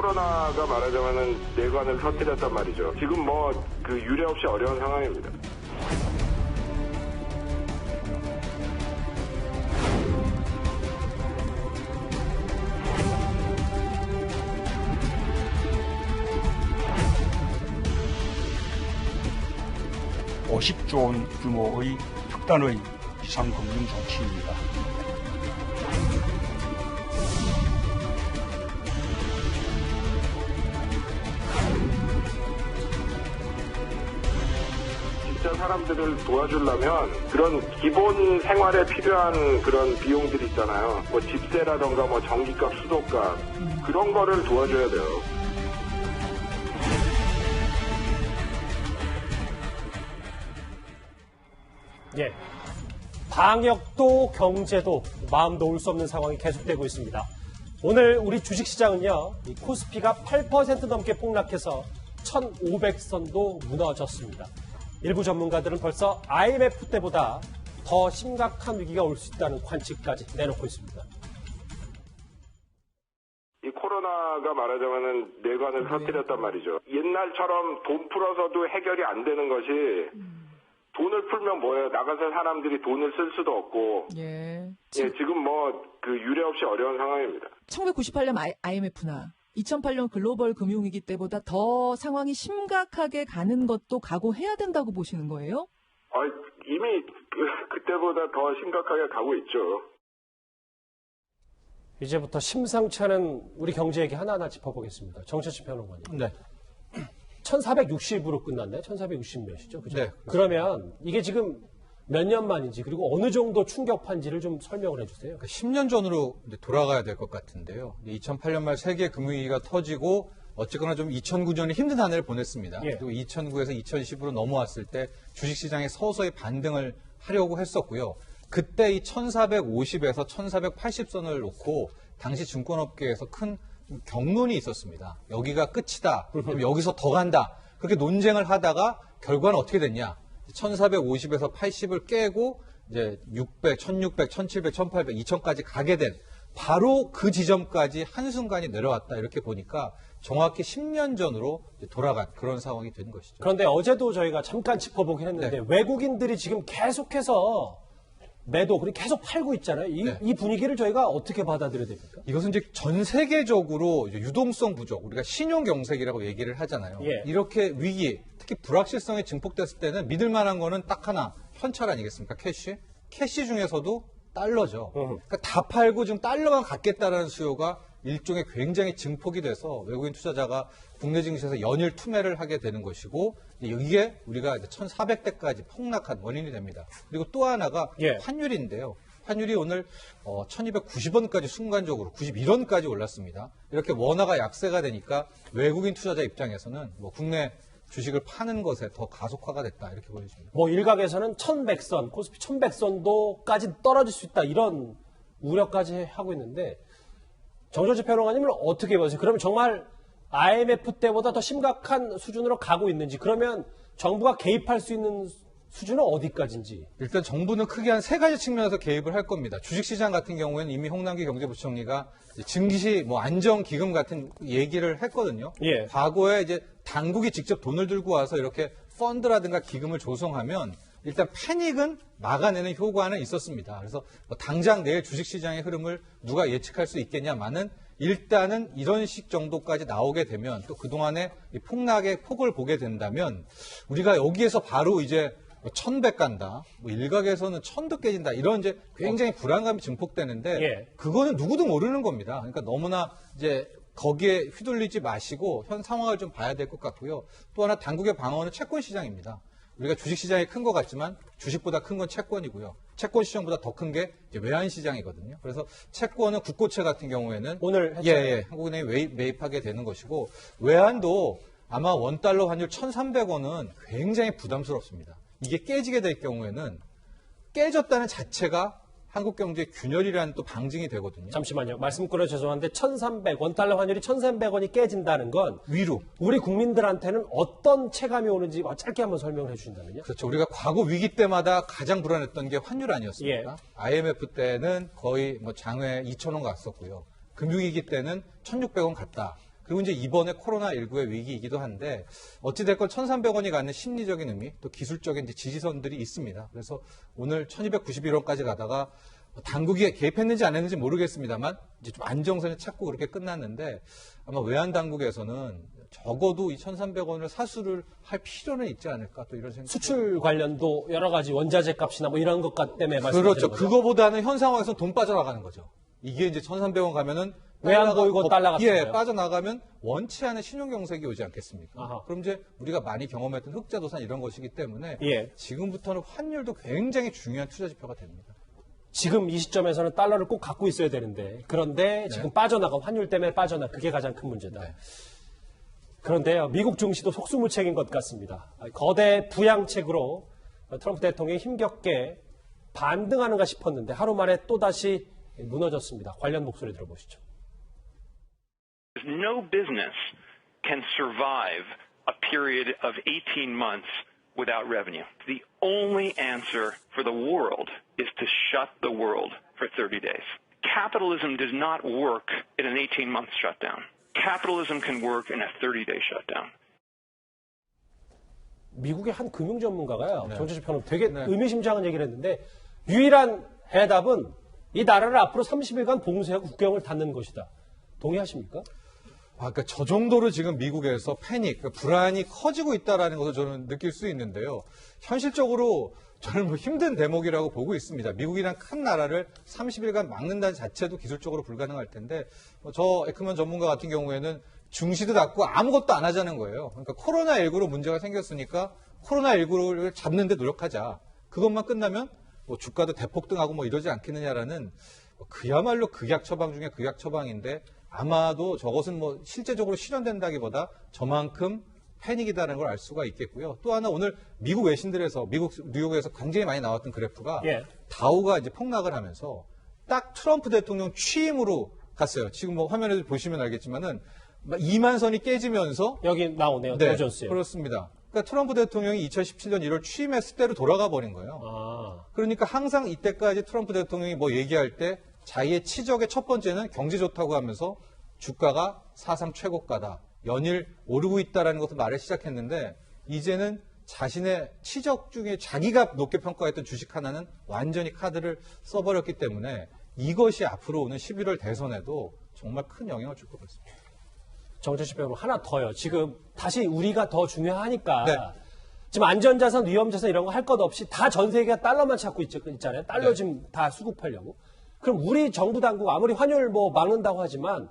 코로나가 말하자면은 내관을 터뜨렸단 말이죠. 지금 뭐 그 유례 없이 어려운 상황입니다. $50조 원 규모의 특단의 비상금융 조치입니다. 진짜 사람들을 도와주려면 그런 기본 생활에 필요한 그런 비용들이 있잖아요. 뭐 집세라던가 뭐 전기값, 수도값 그런 거를 도와줘야 돼요. 예, 방역도 경제도 마음 놓을 수 없는 상황이 계속되고 있습니다. 오늘 우리 주식시장은요, 이 코스피가 8% 넘게 폭락해서 1,500선도 무너졌습니다. 일부 전문가들은 벌써 IMF 때보다 더 심각한 위기가 올 수 있다는 관측까지 내놓고 있습니다. 이 코로나가 말하자면은 내관을 터뜨렸단 말이죠. 옛날처럼 돈 풀어서도 해결이 안 되는 것이 돈을 풀면 뭐예요? 나가서 사람들이 돈을 쓸 수도 없고. 예, 지금 뭐 그 유례 없이 어려운 상황입니다. 1998년 IMF나 2008년 글로벌 금융위기 때보다 더 상황이 심각하게 가는 것도 각오해야 된다고 보시는 거예요? 이미 그때보다 더 심각하게 가고 있죠. 이제부터 심상치 않은 우리 경제 얘기 하나하나 짚어보겠습니다. 정철치 평론가님. 네. 1460으로 끝났네? 1460몇이죠? 그죠? 네. 그러면 이게 지금 몇 년 만인지 그리고 어느 정도 충격판지를 좀 설명을 해주세요. 10년 전으로 돌아가야 될 것 같은데요. 2008년 말 세계 금융위기가 터지고 어쨌거나 좀 2009년에 힘든 한 해를 보냈습니다. 예. 그리고 2009에서 2010으로 넘어왔을 때 주식시장에 서서히 반등을 하려고 했었고요. 그때 이 1450에서 1480선을 놓고 당시 증권업계에서 큰 경론이 있었습니다. 여기가 끝이다. 여기서 더 간다. 그렇게 논쟁을 하다가 결과는 어떻게 됐냐. 1450에서 80을 깨고 이제 600, 1600, 1700, 1800, 2000까지 가게 된 바로 그 지점까지 한순간이 내려왔다. 이렇게 보니까 정확히 10년 전으로 돌아간 그런 상황이 된 것이죠. 그런데 어제도 저희가 잠깐 짚어보긴 했는데 네. 외국인들이 지금 계속해서 매도 그리고 계속 팔고 있잖아요. 이 분위기를 저희가 어떻게 받아들여야 됩니까? 이것은 이제 전 세계적으로 이제 유동성 부족, 우리가 신용 경색이라고 얘기를 하잖아요. 예. 이렇게 위기, 특히 불확실성이 증폭됐을 때는 믿을 만한 거는 딱 하나, 현찰 아니겠습니까? 캐시. 캐시 중에서도 달러죠. 그러니까 다 팔고 지금 달러가 갖겠다라는 수요가 일종의 굉장히 증폭이 돼서 외국인 투자자가 국내 증시에서 연일 투매를 하게 되는 것이고 이게 우리가 1,400대까지 폭락한 원인이 됩니다. 그리고 또 하나가 환율인데요. 환율이 오늘 1,290원까지 순간적으로 91원까지 올랐습니다. 이렇게 원화가 약세가 되니까 외국인 투자자 입장에서는 뭐 국내 주식을 파는 것에 더 가속화가 됐다 이렇게 보여집니다. 뭐 일각에서는 1100선, 코스피 1100선도까지 떨어질 수 있다 이런 우려까지 하고 있는데 정철치 평론가님은 어떻게 보세요? 그러면 정말 IMF 때보다 더 심각한 수준으로 가고 있는지 그러면 정부가 개입할 수 있는 수준은 어디까지인지? 일단 정부는 크게 한 세 가지 측면에서 개입을 할 겁니다. 주식시장 같은 경우에는 이미 홍남기 경제부총리가 증시 뭐 안정기금 같은 얘기를 했거든요. 예. 과거에 이제 당국이 직접 돈을 들고 와서 이렇게 펀드라든가 기금을 조성하면 일단 패닉은 막아내는 효과는 있었습니다. 그래서 뭐 당장 내일 주식시장의 흐름을 누가 예측할 수 있겠냐마는 일단은 이런 식 정도까지 나오게 되면 또 그동안의 이 폭락의 폭을 보게 된다면 우리가 여기에서 바로 이제 1,100 간다, 뭐 일각에서는 1,000도 깨진다 이런 이제 굉장히 불안감이 증폭되는데 그거는 누구도 모르는 겁니다. 그러니까 너무나 이제 거기에 휘둘리지 마시고 현 상황을 좀 봐야 될 것 같고요. 또 하나 당국의 방어는 채권 시장입니다. 우리가 주식시장이 큰 것 같지만 주식보다 큰 건 채권이고요. 채권 시장보다 더 큰 게 외환 시장이거든요. 그래서 채권은 국고채 같은 경우에는 오늘 한국은행이 매입하게 되는 것이고 외환도 아마 원달러 환율 1,300원은 굉장히 부담스럽습니다. 이게 깨지게 될 경우에는 깨졌다는 자체가 한국 경제의 균열이라는 또 방증이 되거든요. 잠시만요. 말씀 끊어 죄송한데 1,300 원달러 환율이 1,300원이 깨진다는 건 위로 우리 국민들한테는 어떤 체감이 오는지 짧게 한번 설명을 해주신다면요. 그렇죠. 우리가 과거 위기 때마다 가장 불안했던 게 환율 아니었습니까? IMF 때는 거의 뭐 장외 2,000원 갔었고요. 금융위기 때는 1,600원 갔다. 그리고 이제 이번에 코로나19의 위기이기도 한데 어찌됐건 1,300원이 갖는 심리적인 의미, 또 기술적인 이제 지지선들이 있습니다. 그래서 오늘 1,291원까지 가다가 당국이 개입했는지 안 했는지 모르겠습니다만 이제 좀 안정선을 찾고 그렇게 끝났는데 아마 외환 당국에서는 적어도 이 1,300원을 사수를 할 필요는 있지 않을까 또 이런 생각. 수출 관련도 여러 가지 원자재 값이나 뭐 이런 것 때문에 말씀하시는 그렇죠. 거죠? 그거보다는 현 상황에서 돈 빠져나가는 거죠. 이게 이제 1,300원 가면은 외환 보유고 달러 같은 거요? 빠져나가면 원치 않은 신용경색이 오지 않겠습니까? 아하. 그럼 이제 우리가 많이 경험했던 흑자도산 이런 것이기 때문에 예. 지금부터는 환율도 굉장히 중요한 투자 지표가 됩니다. 지금 이 시점에서는 달러를 꼭 갖고 있어야 되는데 그런데 지금 빠져나가 환율 때문에 빠져나 그게 가장 큰 문제다. 네. 그런데요, 미국 증시도 속수무책인 것 같습니다. 거대 부양책으로 트럼프 대통령이 힘겹게 반등하는가 싶었는데 하루 만에 또다시 무너졌습니다. 관련 목소리 들어보시죠. No business can survive a period of 18 months without revenue. The only answer for the world is to shut the world for 30 days. Capitalism does not work in an 18-month shutdown. Capitalism can work in a 30-day shutdown. 미국의 한 금융 전문가가요, 네. 정치적 평론 되게 네. 의미심장한 얘기를 했는데 유일한 해답은 이 나라를 앞으로 30일간 봉쇄하고 국경을 닫는 것이다. 동의하십니까? 그러니까 저 정도로 지금 미국에서 패닉, 그러니까 불안이 커지고 있다는 것을 저는 느낄 수 있는데요. 현실적으로 저는 뭐 힘든 대목이라고 보고 있습니다. 미국이란 큰 나라를 30일간 막는다는 자체도 기술적으로 불가능할 텐데 저 에크먼 전문가 같은 경우에는 중시도 닫고 아무것도 안 하자는 거예요. 그러니까 코로나19로 문제가 생겼으니까 코로나19를 잡는 데 노력하자. 그것만 끝나면 뭐 주가도 대폭등하고 뭐 이러지 않겠느냐라는 그야말로 극약 처방 중에 극약 처방인데 아마도 저것은 뭐 실제적으로 실현된다기보다 저만큼 패닉이다는 걸 알 수가 있겠고요. 또 하나 오늘 미국 외신들에서 뉴욕에서 굉장히 많이 나왔던 그래프가 예. 다우가 이제 폭락을 하면서 딱 트럼프 대통령 취임으으로 갔어요. 지금 뭐 화면에 보시면 알겠지만은 2만 선이 깨지면서 여기 나오네요. 네, 도전스요. 그렇습니다. 그러니까 트럼프 대통령이 2017년 1월 취임했을 때로 돌아가 버린 거예요. 아, 그러니까 항상 이때까지 트럼프 대통령이 뭐 얘기할 때 자기의 치적의 첫 번째는 경제 좋다고 하면서 주가가 사상 최고가다. 연일 오르고 있다라는 것을 말을 시작했는데 이제는 자신의 치적 중에 자기가 높게 평가했던 주식 하나는 완전히 카드를 써버렸기 때문에 이것이 앞으로 오는 11월 대선에도 정말 큰 영향을 줄 것 같습니다. 정재식 배우로 하나 더요. 지금 다시 우리가 더 중요하니까 네. 지금 안전자산, 위험자산 이런 거 할 것 없이 다 전 세계가 달러만 찾고 있잖아요. 달러 네. 지금 다 수급하려고. 그럼 우리 정부 당국 아무리 환율 뭐 막는다고 하지만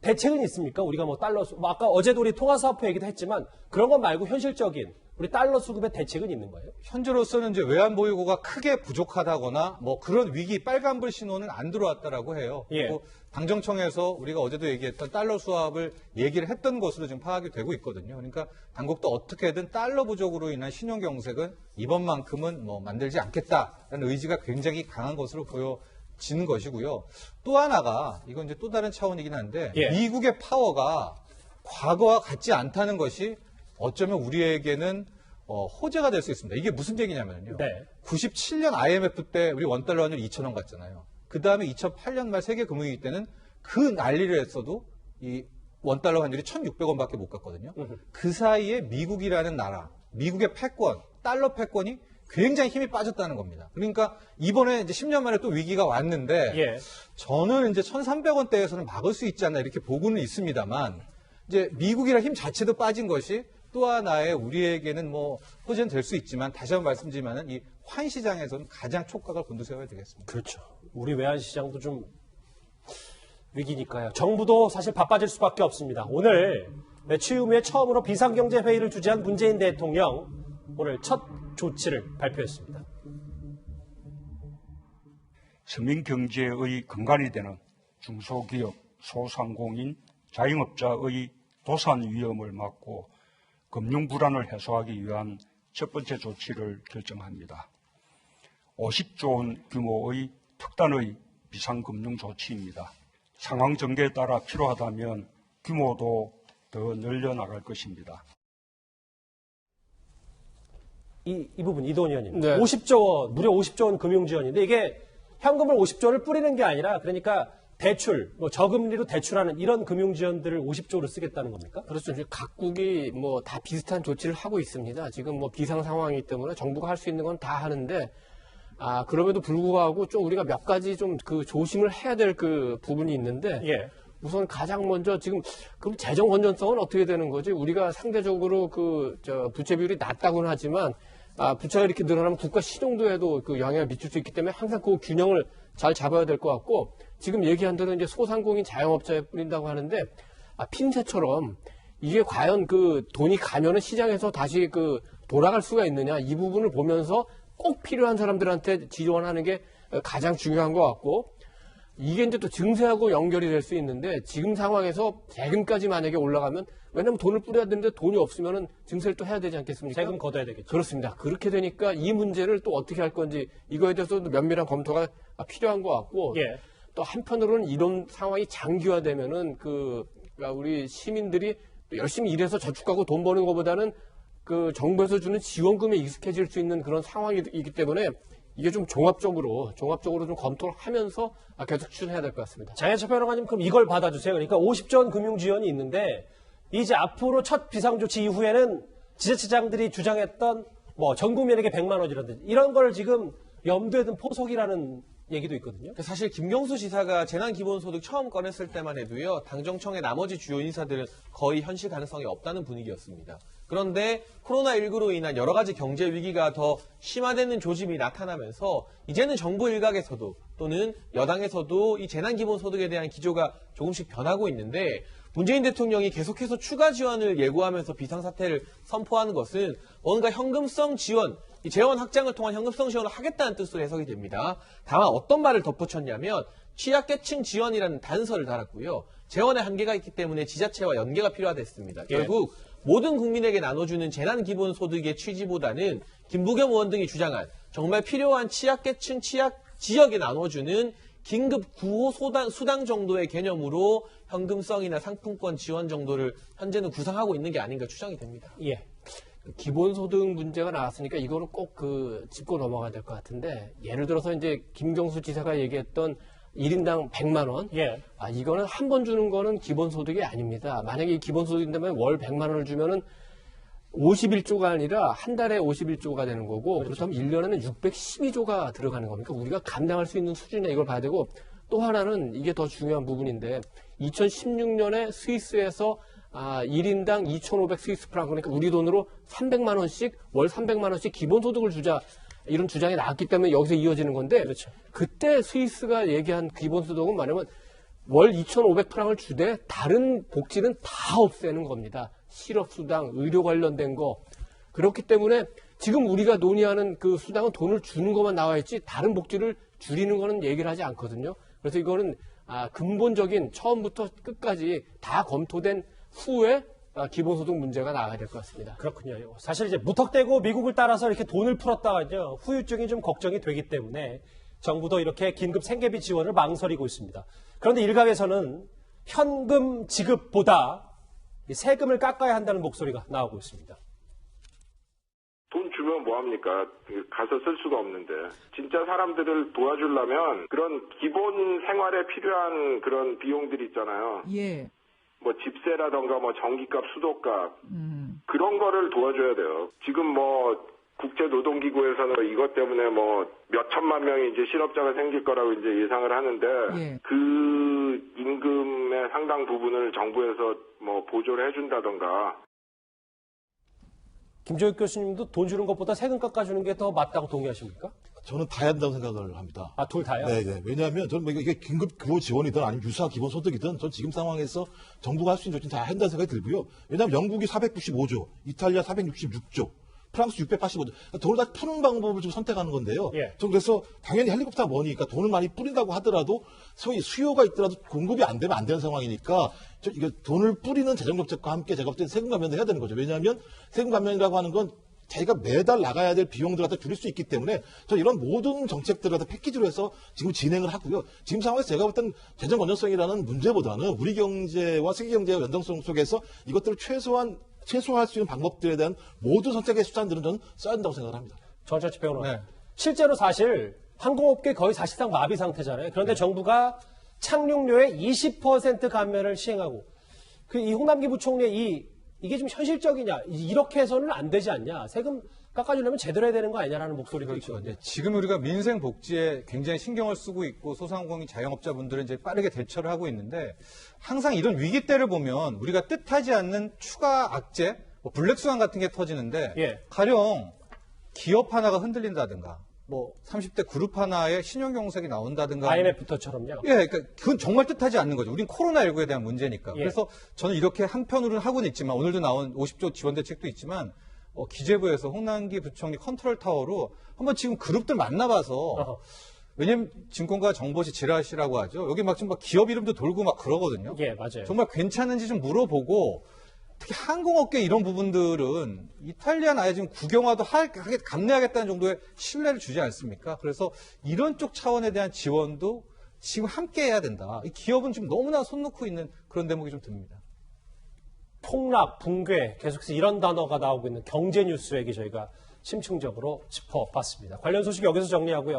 대책은 있습니까? 우리가 뭐 달러 뭐 아까 어제도 우리 통화사업부 얘기도 했지만 그런 것 말고 현실적인 우리 달러 수급의 대책은 있는 거예요? 현재로서는 이제 외환 보유고가 크게 부족하다거나 뭐 그런 위기 빨간불 신호는 안 들어왔다라고 해요. 예. 그리고 당정청에서 우리가 어제도 얘기했던 달러 수합을 얘기를 했던 것으로 지금 파악이 되고 있거든요. 그러니까 당국도 어떻게든 달러 부족으로 인한 신용 경색은 이번만큼은 뭐 만들지 않겠다라는 의지가 굉장히 강한 것으로 보여지는 것이고요. 또 하나가 이건 이제 또 다른 차원이긴 한데 예. 미국의 파워가 과거와 같지 않다는 것이 어쩌면 우리에게는 호재가 될 수 있습니다. 이게 무슨 얘기냐면요. 네. 97년 IMF 때 우리 원달러 환율 2,000원 갔잖아요. 그 다음에 2008년 말 세계 금융위기 때는 그 난리를 했어도 이 원달러 환율이 1,600원밖에 못 갔거든요. 그 사이에 미국이라는 나라, 미국의 패권, 달러 패권이 굉장히 힘이 빠졌다는 겁니다. 그러니까 이번에 이제 10년 만에 또 위기가 왔는데 예. 저는 이제 1,300원대에서는 막을 수 있지 않나 이렇게 보고는 있습니다만 이제 미국이라는 힘 자체도 빠진 것이 또 하나의 우리에게는 뭐 호재는 될 수 있지만 다시 한번 말씀드리면은 이 환 시장에서는 가장 촉각을 곤두세워야 되겠습니다. 그렇죠. 우리 외환 시장도 좀 위기니까요. 정부도 사실 바빠질 수밖에 없습니다. 오늘 취임 후에 처음으로 비상경제 회의를 주재한 문재인 대통령 오늘 첫 조치를 발표했습니다. 서민 경제의 근간이 되는 중소기업, 소상공인, 자영업자의 도산 위험을 막고 금융 불안을 해소하기 위한 첫 번째 조치를 결정합니다. 50조 원 규모의 특단의 비상금융 조치입니다. 상황 전개에 따라 필요하다면 규모도 더 늘려나갈 것입니다. 이 부분 이도원 의원님. 네. 50조 원, 무려 50조 원 금융지원인데 이게 현금을 50조 원을 뿌리는 게 아니라 그러니까 대출, 뭐 저금리로 대출하는 이런 금융지원들을 50조를 쓰겠다는 겁니까? 그렇죠. 지금 각국이 뭐 다 비슷한 조치를 하고 있습니다. 지금 뭐 비상 상황이기 때문에 정부가 할 수 있는 건 다 하는데, 그럼에도 불구하고 좀 우리가 몇 가지 좀 그 조심을 해야 될 그 부분이 있는데, 예. 우선 가장 먼저 지금 그럼 재정 건전성은 어떻게 되는 거지? 우리가 상대적으로 부채 비율이 낮다고는 하지만 부채가 이렇게 늘어나면 국가 신용도에도 그 영향을 미칠 수 있기 때문에 항상 그 균형을 잘 잡아야 될 것 같고, 지금 얘기한 대로 이제 소상공인 자영업자에 뿌린다고 하는데 핀셋처럼 이게 과연 그 돈이 가면은 시장에서 다시 그 돌아갈 수가 있느냐, 이 부분을 보면서 꼭 필요한 사람들한테 지원하는 게 가장 중요한 것 같고, 이게 이제 또 증세하고 연결이 될 수 있는데 지금 상황에서 세금까지 만약에 올라가면, 왜냐면 돈을 뿌려야 되는데 돈이 없으면은 증세를 또 해야 되지 않겠습니까? 세금 걷어야 되겠죠. 그렇습니다. 그렇게 되니까 이 문제를 또 어떻게 할 건지 이거에 대해서도 면밀한 검토가 필요한 것 같고, 예. 또 한편으로는 이런 상황이 장기화되면은 그러니까 우리 시민들이 또 열심히 일해서 저축하고 돈 버는 것보다는 그 정부에서 주는 지원금에 익숙해질 수 있는 그런 상황이기 때문에 이게 좀 종합적으로 좀 검토를 하면서 계속 추진해야 될 것 같습니다. 장혜철 평론가님, 그럼 이걸 받아주세요. 그러니까 50조 원 금융지원이 있는데 이제 앞으로 첫 비상조치 이후에는 지자체장들이 주장했던 뭐 전 국민에게 100만 원이라든지 이런 걸 지금 염두에 둔 포석이라는 얘기도 있거든요. 사실 김경수 지사가 재난기본소득 처음 꺼냈을 때만 해도요, 당정청의 나머지 주요 인사들은 거의 현실 가능성이 없다는 분위기였습니다. 그런데 코로나19로 인한 여러 가지 경제 위기가 더 심화되는 조짐이 나타나면서 이제는 정부 일각에서도 또는 여당에서도 이 재난기본소득에 대한 기조가 조금씩 변하고 있는데, 문재인 대통령이 계속해서 추가 지원을 예고하면서 비상사태를 선포하는 것은 뭔가 현금성 지원, 이 재원 확장을 통한 현금성 지원을 하겠다는 뜻으로 해석이 됩니다. 다만 어떤 말을 덧붙였냐면 취약계층 지원이라는 단서를 달았고요. 재원의 한계가 있기 때문에 지자체와 연계가 필요하댔습니다. 결국 모든 국민에게 나눠주는 재난기본소득의 취지보다는 김부겸 의원 등이 주장한 정말 필요한 취약계층, 취약 지역에 나눠주는 긴급 구호 수당 정도의 개념으로 현금성이나 상품권 지원 정도를 현재는 구상하고 있는 게 아닌가 추정이 됩니다. 예. 기본소득 문제가 나왔으니까 이거는 꼭 짚고 넘어가야 될 것 같은데, 예를 들어서 이제 김경수 지사가 얘기했던 1인당 100만 원. 예. 이거는 한 번 주는 거는 기본소득이 아닙니다. 만약에 이 기본소득인다면 월 100만 원을 주면은 51조가 아니라 한 달에 51조가 되는 거고, 그렇다면 1년에는 612조가 들어가는 겁니까? 우리가 감당할 수 있는 수준에 이걸 봐야 되고, 또 하나는 이게 더 중요한 부분인데, 2016년에 스위스에서 1인당 2,500 스위스 프랑, 그러니까 우리 돈으로 300만 원씩, 월 300만 원씩 기본소득을 주자, 이런 주장이 나왔기 때문에 여기서 이어지는 건데, 그렇죠. 그때 스위스가 얘기한 기본소득은 뭐냐면 월 2,500 프랑을 주되 다른 복지는 다 없애는 겁니다. 실업수당, 의료 관련된 거. 그렇기 때문에 지금 우리가 논의하는 그 수당은 돈을 주는 것만 나와 있지 다른 복지를 줄이는 거는 얘기를 하지 않거든요. 그래서 이거는 근본적인 처음부터 끝까지 다 검토된 후에 기본소득 문제가 나와야 될 것 같습니다. 그렇군요. 사실 이제 무턱대고 미국을 따라서 이렇게 돈을 풀었다가요, 후유증이 좀 걱정이 되기 때문에 정부도 이렇게 긴급 생계비 지원을 망설이고 있습니다. 그런데 일각에서는 현금 지급보다 세금을 깎아야 한다는 목소리가 나오고 있습니다. 돈 주면 뭐합니까? 가서 쓸 수가 없는데. 진짜 사람들을 도와주려면 그런 기본 생활에 필요한 그런 비용들이 있잖아요. 예. 뭐 집세라던가 뭐 전기값, 수도값 그런 거를 도와줘야 돼요. 지금 뭐 국제노동기구에서는 이것 때문에 뭐 몇 천만 명이 이제 실업자가 생길 거라고 이제 예상을 하는데, 예. 그 임금의 상당 부분을 정부에서 뭐 보조를 해준다던가. 김종익 교수님도 돈 주는 것보다 세금 깎아주는 게 더 맞다고 동의하십니까? 저는 다 해야 된다고 생각을 합니다. 둘 다요? 네. 왜냐하면 저는 뭐 이게 긴급 구호 지원이든 아니면 유사 기본소득이든 전 지금 상황에서 정부가 할 수 있는 조치는 다 한다는 생각이 들고요. 왜냐하면 영국이 495조, 이탈리아 466조, 프랑스 685조. 돈을 다 푸는 방법을 좀 선택하는 건데요. 예. 전 그래서 당연히 헬리콥터 머니니까 돈을 많이 뿌린다고 하더라도 소위 수요가 있더라도 공급이 안 되면 안 되는 상황이니까 이게 돈을 뿌리는 재정정책과 함께 제가 볼 때는 세금 감면도 해야 되는 거죠. 왜냐하면 세금 감면이라고 하는 건 자기가 매달 나가야 될 비용들을 갖다 줄일 수 있기 때문에 저 이런 모든 정책들을 갖다 패키지로 해서 지금 진행을 하고요. 지금 상황에서 제가 볼 때는 재정 건전성이라는 문제보다는 우리 경제와 세계 경제의 연동성 속에서 이것들을 최소화할 수 있는 방법들에 대한 모든 선택의 수단들은 저는 써야 한다고 생각을 합니다. 전철치 평론. 네. 실제로 사실 항공업계 거의 사실상 마비 상태잖아요. 그런데 정부가 착륙료의 20% 감면을 시행하고 이 홍남기 부총리의 이게 좀 현실적이냐 이렇게 해서는 안 되지 않냐 세금 깎아주려면 제대로 해야 되는 거 아니냐라는 목소리도 그렇죠. 있거든요. 지금 우리가 민생 복지에 굉장히 신경을 쓰고 있고 소상공인 자영업자분들은 이제 빠르게 대처를 하고 있는데 항상 이런 위기 때를 보면 우리가 뜻하지 않는 추가 악재, 뭐 블랙스완 같은 게 터지는데 예. 가령 기업 하나가 흔들린다든가 뭐 30대 그룹 하나에 신용경색이 나온다든가 IMF부터처럼요. 예, 그러니까 그건 정말 뜻하지 않는 거죠. 우린 코로나19에 대한 문제니까. 예. 그래서 저는 이렇게 한편으로는 하고는 있지만 오늘도 나온 50조 지원 대책도 있지만 기재부에서 홍남기 부총리 컨트롤 타워로 한번 지금 그룹들 만나봐서 왜냐면 증권가 정보시 지라시라고 하죠. 여기 막 지금 막 기업 이름도 돌고 막 그러거든요. 예, 맞아요. 정말 괜찮은지 좀 물어보고 특히 항공업계 이런 부분들은 이탈리아는 아예 지금 국영화도 감내하겠다는 정도의 신뢰를 주지 않습니까? 그래서 이런 쪽 차원에 대한 지원도 지금 함께 해야 된다. 이 기업은 지금 너무나 손 놓고 있는 그런 대목이 좀 듭니다. 폭락, 붕괴 계속해서 이런 단어가 나오고 있는 경제 뉴스에게 저희가 심층적으로 짚어봤습니다. 관련 소식 여기서 정리하고요.